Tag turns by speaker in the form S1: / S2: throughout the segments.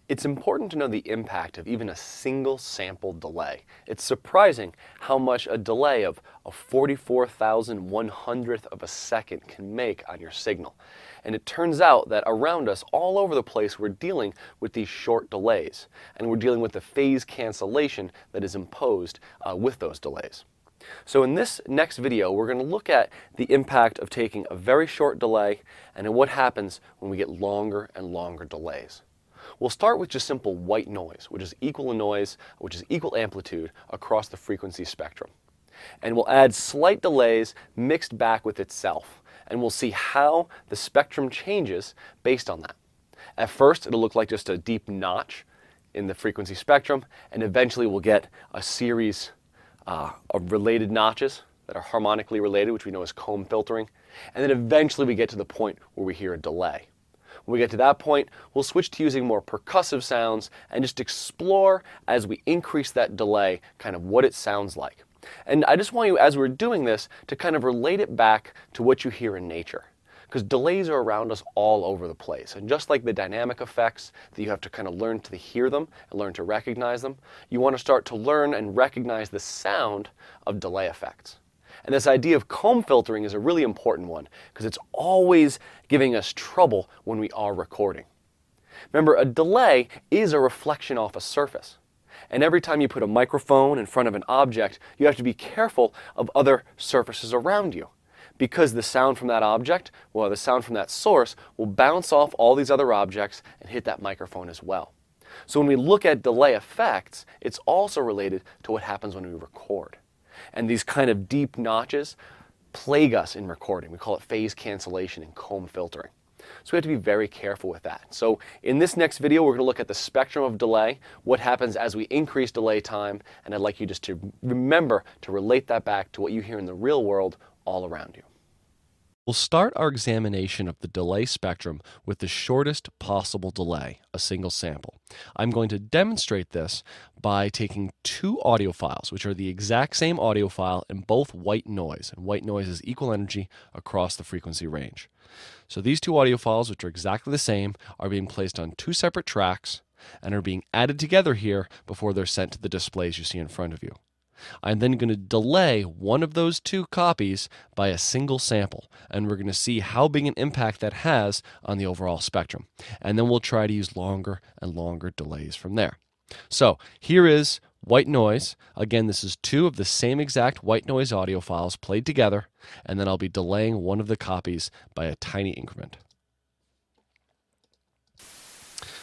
S1: It's important to know the impact of even a single sample delay. It's surprising how much a delay of a 44,000/100th of a second can make on your signal. And it turns out that around us, all over the place, we're dealing with these short delays. And we're dealing with the phase cancellation that is imposed with those delays. So in this next video, we're going to look at the impact of taking a very short delay and what happens when we get longer and longer delays. We'll start with just simple white noise, which is equal noise, which is equal amplitude across the frequency spectrum. And we'll add slight delays mixed back with itself, and we'll see how the spectrum changes based on that. At first, it'll look like just a deep notch in the frequency spectrum, and eventually we'll get a series of related notches that are harmonically related, which we know as comb filtering, and then eventually we get to the point where we hear a delay. When we get to that point, we'll switch to using more percussive sounds and just explore, as we increase that delay, kind of what it sounds like. And I just want you, as we're doing this, to kind of relate it back to what you hear in nature. Because delays are around us all over the place. And just like the dynamic effects that you have to kind of learn to hear them and learn to recognize them, you want to start to learn and recognize the sound of delay effects. And this idea of comb filtering is a really important one because it's always giving us trouble when we are recording. Remember, a delay is a reflection off a surface. And every time you put a microphone in front of an object, you have to be careful of other surfaces around you. Because the sound from that object, well, the sound from that source will bounce off all these other objects and hit that microphone as well. So when we look at delay effects, it's also related to what happens when we record. And these kind of deep notches plague us in recording. We call it phase cancellation and comb filtering. So we have to be very careful with that. So in this next video, we're going to look at the spectrum of delay, what happens as we increase delay time, and I'd like you just to remember to relate that back to what you hear in the real world all around you.
S2: We'll start our examination of the delay spectrum with the shortest possible delay, a single sample. I'm going to demonstrate this by taking two audio files, which are the exact same audio file in both white noise, and white noise is equal energy across the frequency range. So these two audio files, which are exactly the same, are being placed on two separate tracks and are being added together here before they're sent to the displays you see in front of you. I'm then going to delay one of those two copies by a single sample, and we're going to see how big an impact that has on the overall spectrum. And then we'll try to use longer and longer delays from there. So here is white noise. Again, this is two of the same exact white noise audio files played together, and then I'll be delaying one of the copies by a tiny increment.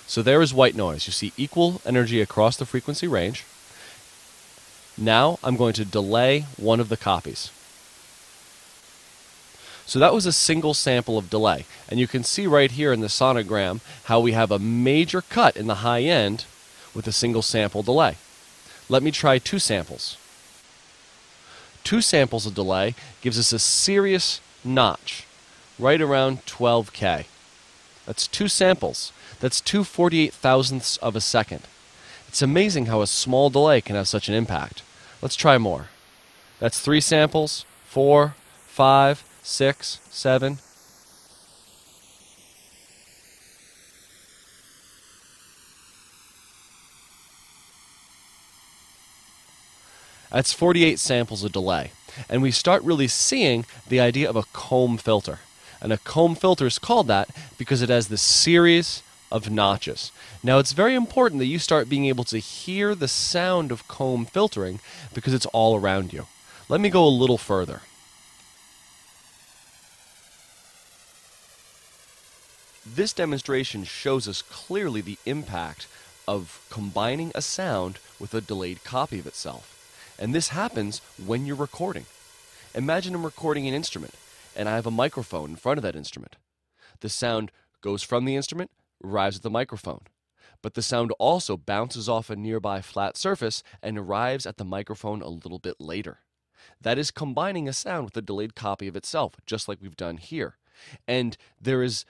S2: So there is white noise. You see equal energy across the frequency range. Now I'm going to delay one of the copies. So that was a single sample of delay. And you can see right here in the sonogram how we have a major cut in the high end with a single sample delay. Let me try two samples. Two samples of delay gives us a serious notch, right around 12K. That's two samples. That's 2/48,000ths of a second. It's amazing how a small delay can have such an impact. Let's try more. That's three samples, 4, 5, 6, 7. That's 48 samples of delay. And we start really seeing the idea of a comb filter. And a comb filter is called that because it has this series of notches. Now it's very important that you start being able to hear the sound of comb filtering because it's all around you. Let me go a little further. This demonstration shows us clearly the impact of combining a sound with a delayed copy of itself. And this happens when you're recording. Imagine I'm recording an instrument and I have a microphone in front of that instrument. The sound goes from the instrument, arrives at the microphone. But the sound also bounces off a nearby flat surface and arrives at the microphone a little bit later. That is combining a sound with a delayed copy of itself, just like we've done here. And there is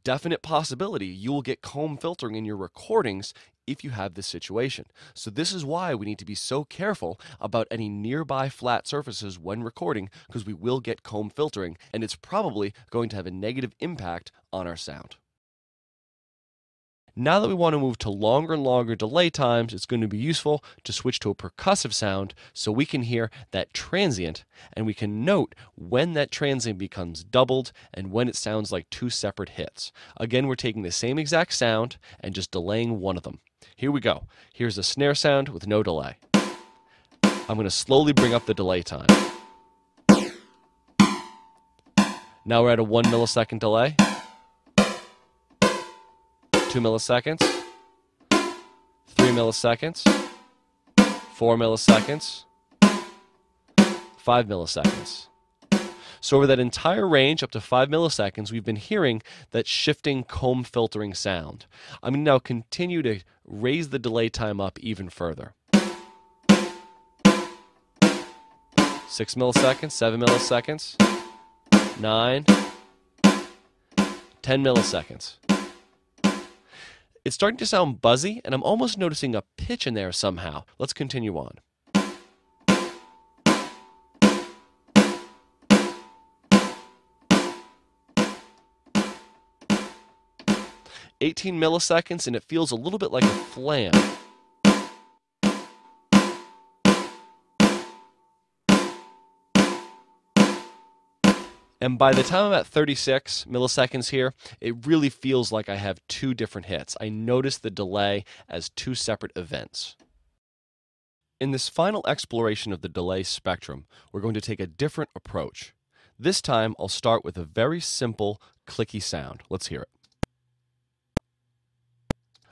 S2: definite possibility you will get comb filtering in your recordings if you have this situation. So this is why we need to be so careful about any nearby flat surfaces when recording, because we will get comb filtering, and it's probably going to have a negative impact on our sound. Now that we want to move to longer and longer delay times, it's going to be useful to switch to a percussive sound so we can hear that transient and we can note when that transient becomes doubled and when it sounds like two separate hits. Again, we're taking the same exact sound and just delaying one of them. Here we go. Here's a snare sound with no delay. I'm going to slowly bring up the delay time. Now we're at a 1 millisecond delay. 2 milliseconds, 3 milliseconds, 4 milliseconds, 5 milliseconds. So over that entire range, up to 5 milliseconds, we've been hearing that shifting comb filtering sound. I'm going to now continue to raise the delay time up even further. 6 milliseconds, 7 milliseconds, 9, 10 milliseconds. It's starting to sound buzzy, and I'm almost noticing a pitch in there somehow. Let's continue on. 18 milliseconds, and it feels a little bit like a flam. And by the time I'm at 36 milliseconds here, it really feels like I have two different hits. I notice the delay as two separate events. In this final exploration of the delay spectrum, we're going to take a different approach. This time, I'll start with a very simple, clicky sound. Let's hear it.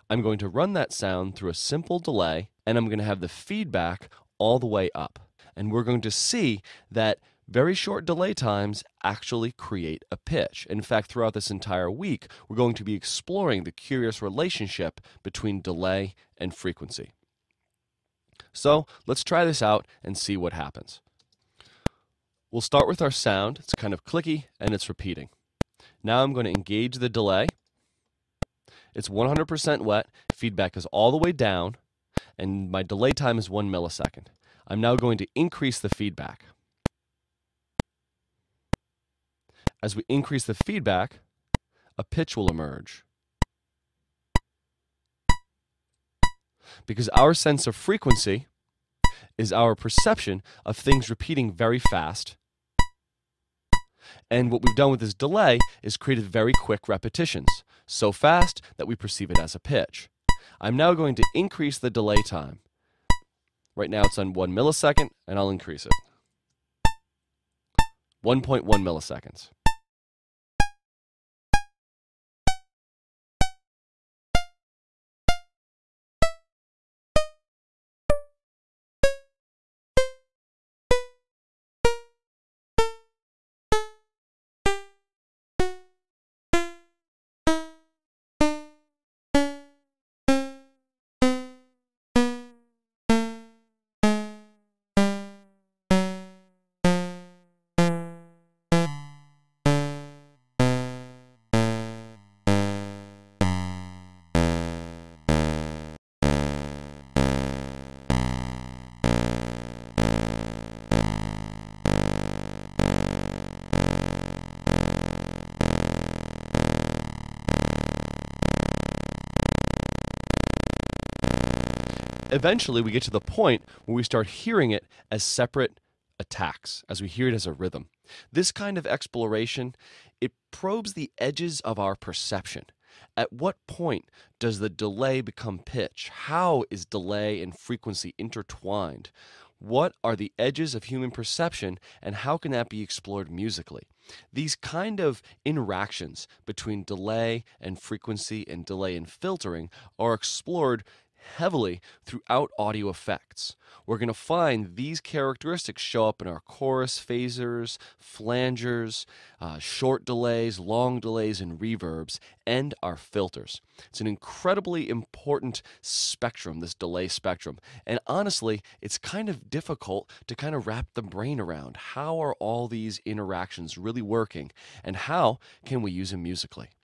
S2: I'm going to run that sound through a simple delay, and I'm going to have the feedback all the way up. And we're going to see that very short delay times actually create a pitch. In fact, throughout this entire week, we're going to be exploring the curious relationship between delay and frequency. So let's try this out and see what happens. We'll start with our sound. It's kind of clicky and it's repeating. Now I'm going to engage the delay. It's 100% wet. Feedback is all the way down, and my delay time is 1 millisecond. I'm now going to increase the feedback. As we increase the feedback, a pitch will emerge. Because our sense of frequency is our perception of things repeating very fast. And what we've done with this delay is created very quick repetitions, so fast that we perceive it as a pitch. I'm now going to increase the delay time. Right now it's on 1 millisecond, and I'll increase it. 1.1 milliseconds. Eventually, we get to the point where we start hearing it as separate attacks, as we hear it as a rhythm. This kind of exploration, it probes the edges of our perception. At what point does the delay become pitch? How is delay and frequency intertwined? What are the edges of human perception, and how can that be explored musically? These kind of interactions between delay and frequency and delay and filtering are explored heavily throughout audio effects. We're going to find these characteristics show up in our chorus phasers, flangers, short delays, long delays, and reverbs, and our filters. It's an incredibly important spectrum, this delay spectrum. And honestly, it's kind of difficult to kind of wrap the brain around. How are all these interactions really working, and how can we use them musically?